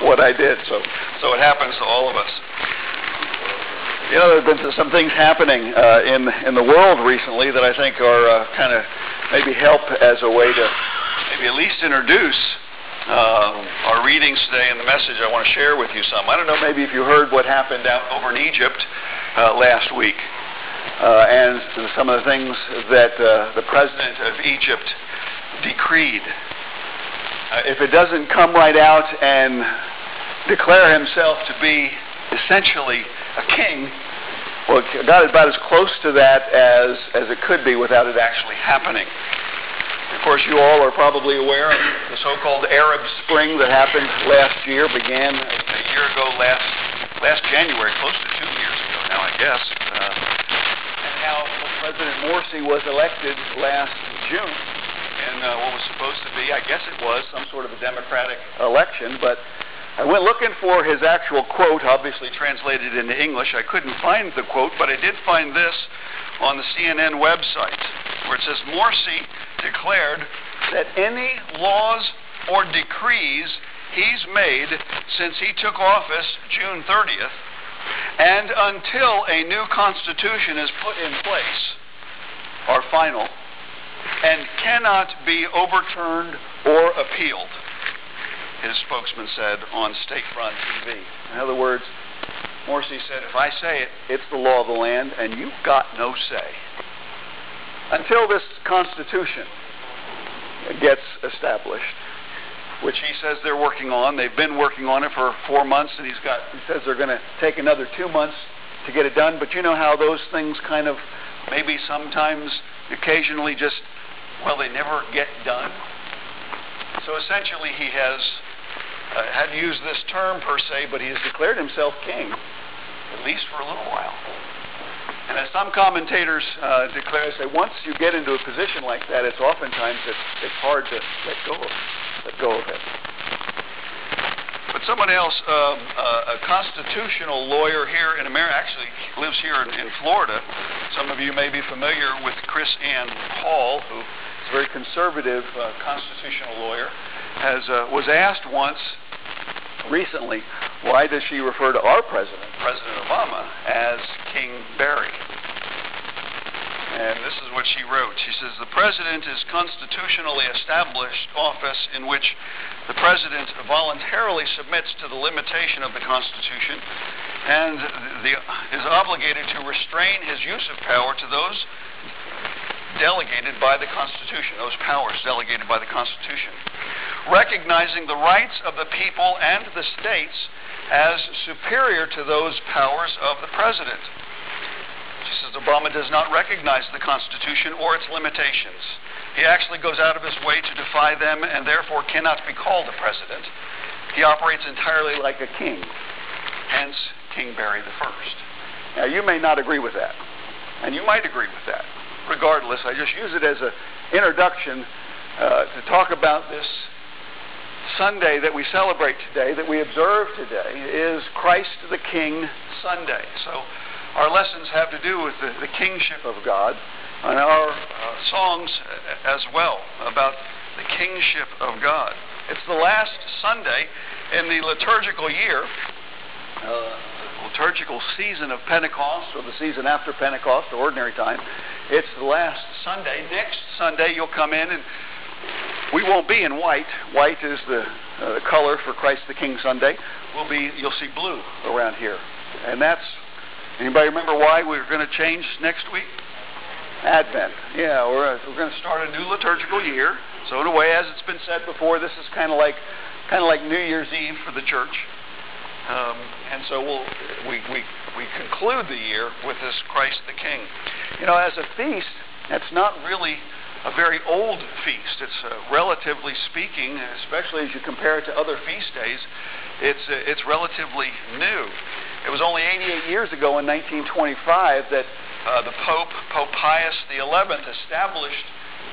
what I did. So it happens to all of us. You know, there have been some things happening in the world recently that I think are kind of maybe help as a way to maybe at least introduce our readings today and the message I want to share with you some. I don't know, maybe if you heard what happened out over in Egypt last week and some of the things that the president of Egypt decreed. If it doesn't come right out and declare himself to be essentially a king, well, it got about as close to that as it could be without it actually happening. Of course, you all are probably aware of the so-called Arab Spring that happened last year, began a year ago last January, close to 2 years ago now, I guess. And how President Morsi was elected last June in what was supposed to be, I guess it was, some sort of a democratic election, but I went looking for his actual quote, obviously translated into English. I couldn't find the quote, but I did find this on the CNN website, where it says, Morsi declared that any laws or decrees he's made since he took office June 30th, and until a new constitution is put in place, are final and cannot be overturned or appealed, his spokesman said on State Front TV. In other words, Morsi said, if I say it, it's the law of the land, and you've got no say. Until this Constitution gets established, which he says they're working on. They've been working on it for 4 months, and he says they're going to take another 2 months to get it done. But you know how those things kind of maybe sometimes, occasionally just, well, they never get done. So essentially he has hadn't used this term per se, but he has declared himself king, at least for a little while. And as some commentators declare, say, once you get into a position like that, it's oftentimes it's hard to let go of it. But someone else, a constitutional lawyer here in America, actually lives here in Florida. Some of you may be familiar with Chris Ann Hall, who is a very conservative constitutional lawyer, was asked once recently, why does she refer to our president, President Obama, as King Barry? And this is what she wrote. She says, the president is constitutionally established office in which the president voluntarily submits to the limitation of the Constitution and is obligated to restrain his use of power to those delegated by the Constitution, those powers delegated by the Constitution, recognizing the rights of the people and the states as superior to those powers of the president. She says Obama does not recognize the Constitution or its limitations. He actually goes out of his way to defy them and therefore cannot be called a president. He operates entirely like a king, hence King Barry I. Now, you may not agree with that, and you might agree with that. Regardless, I just use it as an introduction to talk about this Sunday that we celebrate today, that we observe today, is Christ the King Sunday. So our lessons have to do with the kingship of God, and our songs as well about the kingship of God. It's the last Sunday in the liturgical year, liturgical season of Pentecost, or the season after Pentecost, or ordinary time. It's the last Sunday. Next Sunday you'll come in and we won't be in white. White is the color for Christ the King Sunday. You'll see blue around here. And that's, anybody remember why we're going to change next week? Advent. Yeah, we're going to start a new liturgical year. So in a way, as it's been said before, this is kind of like New Year's Eve for the church. And so we conclude the year with this Christ the King. You know, as a feast, that's not really a very old feast. It's relatively speaking, especially as you compare it to other feast days, it's relatively new. It was only 88 years ago in 1925 that the Pope Pius XI established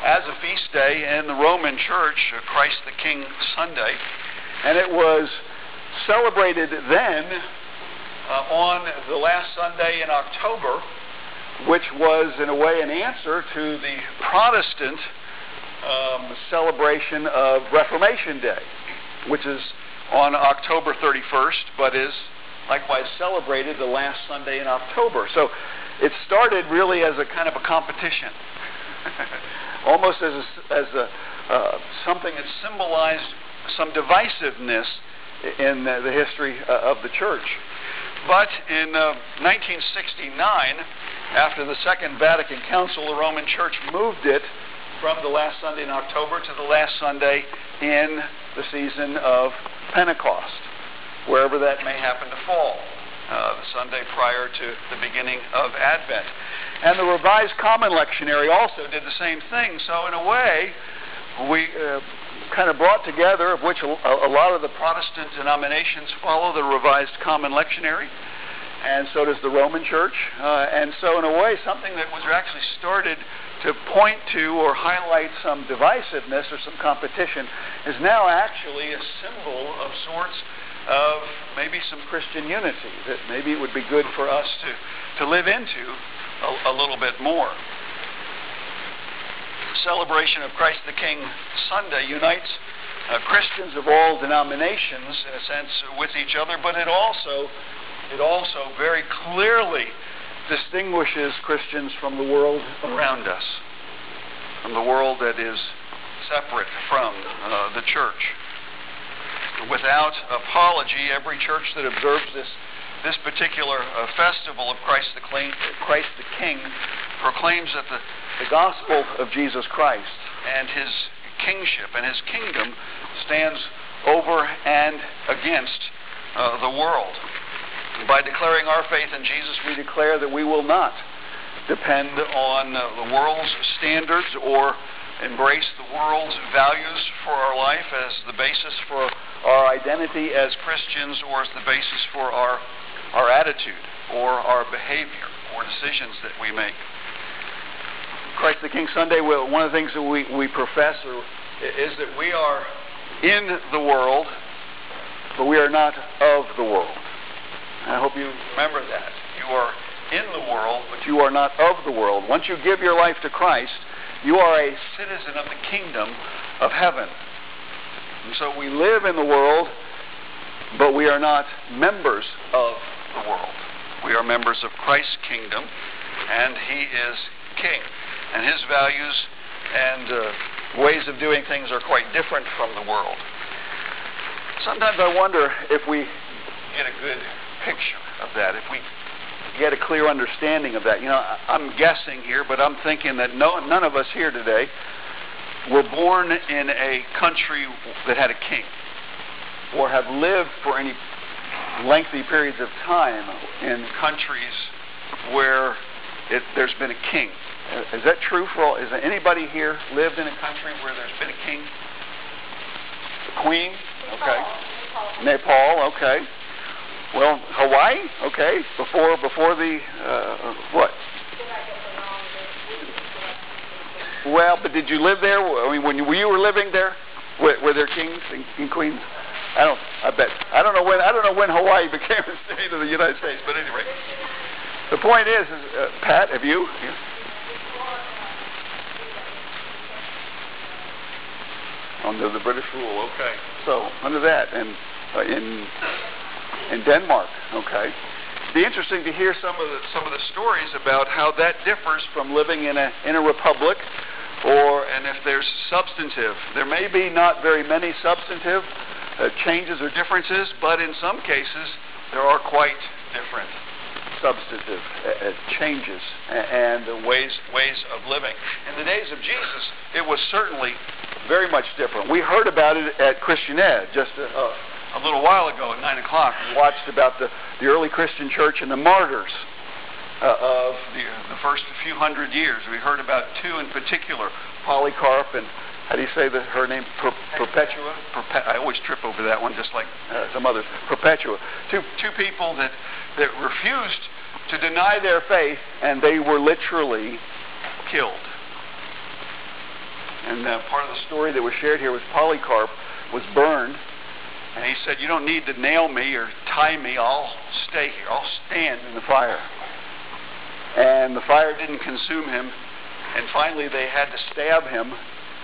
as a feast day in the Roman Church, Christ the King Sunday, and it was celebrated then on the last Sunday in October, which was in a way an answer to the Protestant celebration of Reformation Day, which is on October 31st, but is likewise celebrated the last Sunday in October. So it started really as a kind of a competition, almost as something that symbolized some divisiveness in the history of the church. But in 1969, after the Second Vatican Council, the Roman Church moved it from the last Sunday in October to the last Sunday in the season of Pentecost, wherever that may happen to fall, the Sunday prior to the beginning of Advent. And the Revised Common Lectionary also did the same thing. So in a way, we kind of brought together, of which a lot of the Protestant denominations follow the Revised Common Lectionary, and so does the Roman Church. And so in a way, something that was actually started to point to or highlight some divisiveness or some competition is now actually a symbol of sorts of maybe some Christian unity that maybe it would be good for us to live into a little bit more. The celebration of Christ the King Sunday unites Christians of all denominations, in a sense, with each other, but it also very clearly distinguishes Christians from the world around us, from the world that is separate from the church. Without apology, every church that observes this particular festival of Christ the King proclaims that the gospel of Jesus Christ and his kingship and his kingdom stands over and against the world. By declaring our faith in Jesus, we declare that we will not depend on the world's standards or embrace the world's values for our life as the basis for our identity as Christians or as the basis for our attitude or our behavior or decisions that we make. Christ the King Sunday, one of the things that we profess is that we are in the world, but we are not of the world. I hope you remember that. You are in the world, but you are not of the world. Once you give your life to Christ, you are a citizen of the kingdom of heaven. And so we live in the world, but we are not members of the world. We are members of Christ's kingdom, and he is king. And his values and ways of doing things are quite different from the world. Sometimes I wonder if we get a good picture of that, if we get a clear understanding of that. You know, I'm guessing here, but I'm thinking that none of us here today were born in a country that had a king or have lived for any lengthy periods of time in countries where there's been a king. Is that true for all? Is there anybody here lived in a country where there's been a king? The Queen? Okay. Nepal, okay. Well, Hawaii, okay. Before the what? Well, but did you live there? I mean, when you were living there, were there kings and queens? I don't know when Hawaii became a state of the United States. But anyway, the point is Pat, have you? Yeah. Under the British rule, okay. So under that, and in Denmark, okay. It'd be interesting to hear some of the stories about how that differs from living in a republic, and if there's substantive. There may be not very many substantive changes or differences, but in some cases there are quite different substantive changes and ways of living. In the days of Jesus, it was certainly very much different. We heard about it at Christian Ed just a little while ago at 9 o'clock. We watched about the early Christian church and the martyrs of the first few hundred years. We heard about two in particular, Polycarp and, how do you say her name? Perpetua? I always trip over that one, just like some others. Perpetua. Two people that refused to deny their faith, and they were literally killed. And part of the story that was shared here was Polycarp was burned, and he said, "You don't need to nail me or tie me. I'll stay here. I'll stand in the fire." And the fire didn't consume him, and finally they had to stab him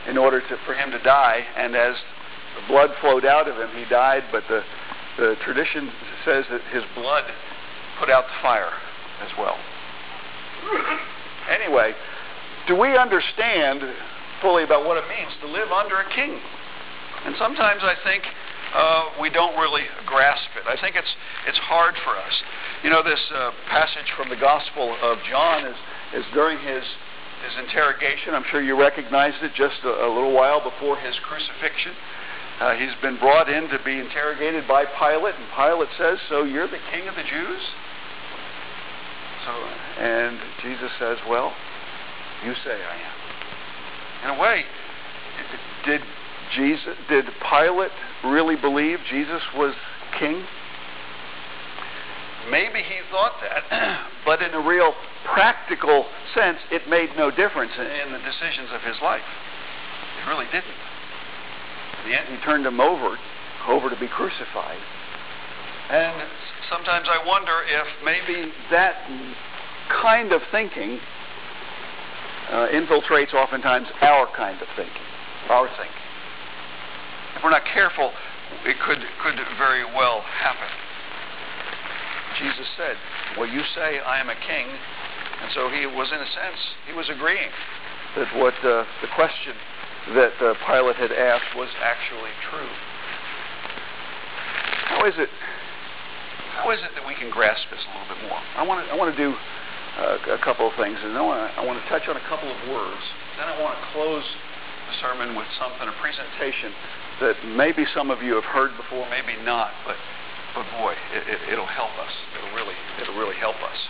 in order for him to die. And as blood flowed out of him. He died, but the tradition says that his blood put out the fire as well. Anyway, do we understand fully about what it means to live under a king? And sometimes I think we don't really grasp it. I think it's hard for us. You know, this passage from the Gospel of John is during his interrogation. I'm sure you recognized it just a little while before his crucifixion. He's been brought in to be interrogated by Pilate, and Pilate says, "So you're the king of the Jews?" And Jesus says, "Well, you say I am." In a way, did Pilate really believe Jesus was king? Maybe he thought that, but in a real practical sense, it made no difference in the decisions of his life. It really didn't. In the end, he turned him over to be crucified. And sometimes I wonder if maybe that kind of thinking infiltrates oftentimes our kind of thinking, our thinking. If we're not careful, it could very well happen. Jesus said, "Well, you say I am a king," and so he was, in a sense, he was agreeing that what the question that Pilate had asked was actually true. How is it that we can grasp this a little bit more? I want to do a couple of things, and then I want to touch on a couple of words. Then I want to close the sermon with something, a presentation that maybe some of you have heard before, maybe not, but boy, it'll help us. It'll really help us.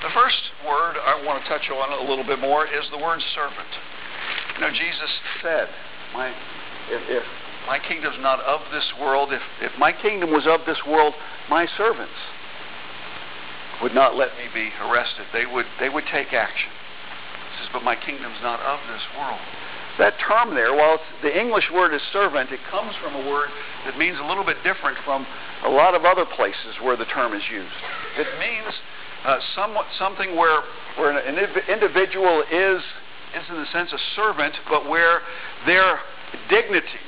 The first word I want to touch on a little bit more is the word servant. You know, Jesus said, if my kingdom's not of this world, if my kingdom was of this world, my servants would not let me be arrested. They would take action. He says, but my kingdom's not of this world. That term there, while the English word is servant, it comes from a word that means a little bit different from a lot of other places where the term is used. It means something where an individual is in a sense a servant, but where their dignity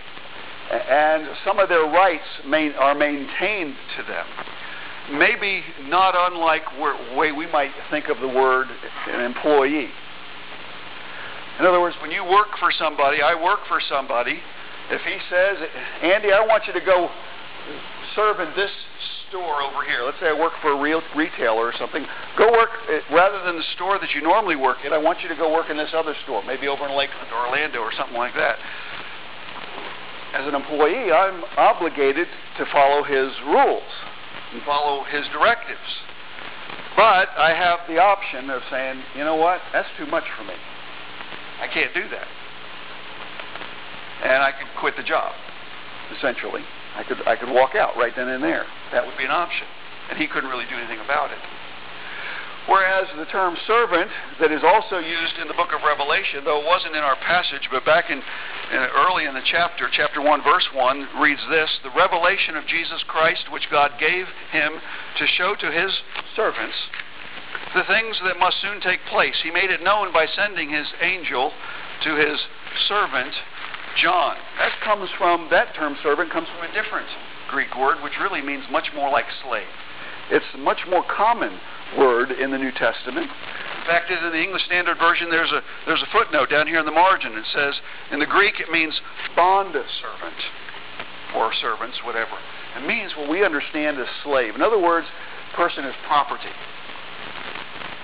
and some of their rights are maintained to them. Maybe not unlike the way we might think of the word an employee. In other words, when you work for somebody, I work for somebody, if he says, Andy, I want you to go serve in this store over here. Let's say I work for a retailer or something. Go work, rather than the store that you normally work in, I want you to go work in this other store, maybe over in Lakeland or Orlando or something like that. As an employee, I'm obligated to follow his rules and follow his directives. But I have the option of saying, you know what, that's too much for me. I can't do that. And I could quit the job, essentially. I could walk out right then and there. That would be an option. And he couldn't really do anything about it. Whereas the term servant, that is also used in the book of Revelation, though it wasn't in our passage, but back early in the chapter 1, verse 1, reads this, the revelation of Jesus Christ, which God gave him to show to his servants the things that must soon take place. He made it known by sending his angel to his servant John. That term servant comes from a different Greek word, which really means much more like slave. It's a much more common word in the New Testament. In fact, in the English Standard Version, there's a footnote down here in the margin. It says, in the Greek, it means bond servant, or servants, whatever. It means what we understand as slave. In other words, person is property.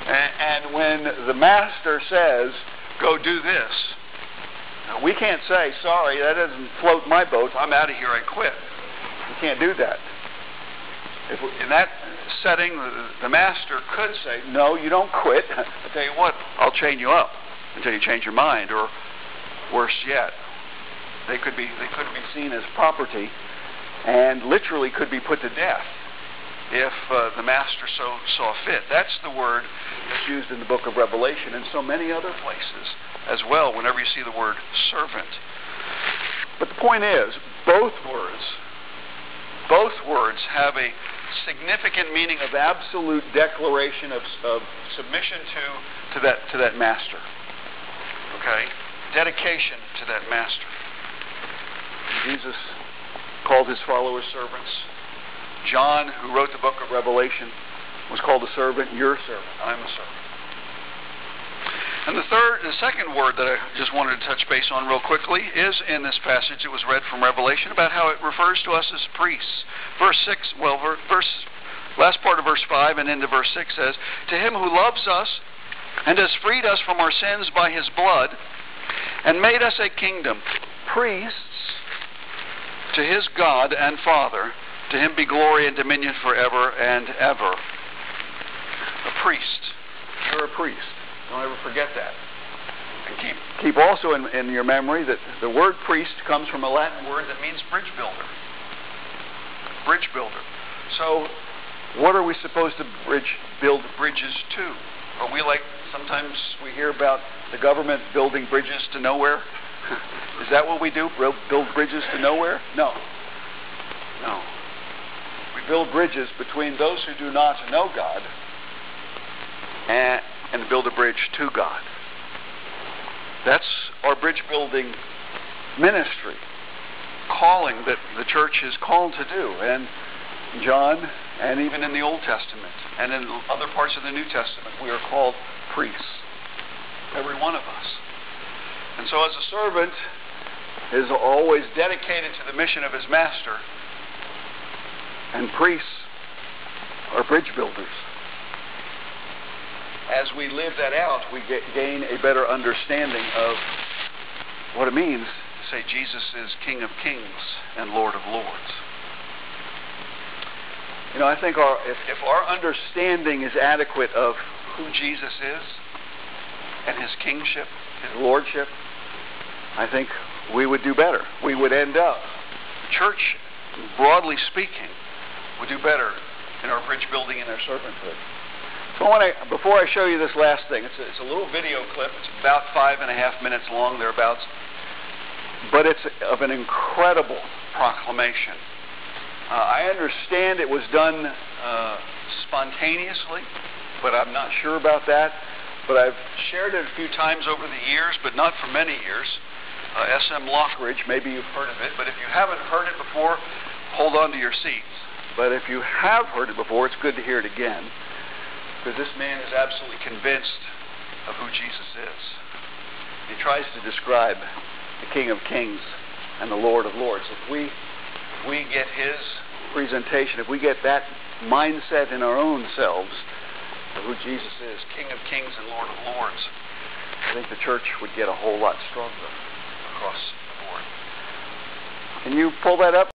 And when the master says, go do this, we can't say, sorry, that doesn't float my boat, I'm out of here, I quit. We can't do that. In that setting, the master could say, no, you don't quit. I tell you what, I'll chain you up until you change your mind. Or worse yet, they could be seen as property and literally could be put to death if the master so saw fit. That's the word that's used in the book of Revelation and so many other places as well, whenever you see the word servant. But the point is, both words have a significant meaning of absolute declaration of submission to that master. Okay? Dedication to that master. Jesus called his followers servants. John, who wrote the book of Revelation, was called a servant. You're a servant. I'm a servant. And the second word that I just wanted to touch base on real quickly is in this passage that was read from Revelation about how it refers to us as priests. Last part of verse 5 and into verse 6 says, "To him who loves us and has freed us from our sins by his blood and made us a kingdom, priests to his God and Father, to him be glory and dominion forever and ever." A priest. You're a priest. Don't ever forget that. And keep also in your memory that the word priest comes from a Latin word that means bridge builder. Bridge builder. So, what are we supposed to build bridges to? Are we like, sometimes we hear about the government building bridges to nowhere? Is that what we do? Build bridges to nowhere? No. No. We build bridges between those who do not know God and build a bridge to God. That's our bridge building ministry, calling that the church is called to do. And John, and even in the Old Testament, and in other parts of the New Testament, we are called priests. Every one of us. And so as a servant is always dedicated to the mission of his master, and priests are bridge builders. As we live that out, we gain a better understanding of what it means to say Jesus is King of Kings and Lord of Lords. You know, I think if our understanding is adequate of who Jesus is and his kingship, his lordship, I think we would do better. We would end up, the church, broadly speaking, would do better in our bridge building and our servanthood. So before I show you this last thing, it's a little video clip. It's about 5.5 minutes long, thereabouts. But it's of an incredible proclamation. I understand it was done spontaneously, but I'm not sure about that. But I've shared it a few times over the years, but not for many years. S.M. Lockridge, maybe you've heard of it, but if you haven't heard it before, hold on to your seats. But if you have heard it before, it's good to hear it again, because this man is absolutely convinced of who Jesus is. He tries to describe the King of Kings and the Lord of Lords. If we get his presentation, if we get that mindset in our own selves of who Jesus is, King of Kings and Lord of Lords, I think the church would get a whole lot stronger across the board. Can you pull that up?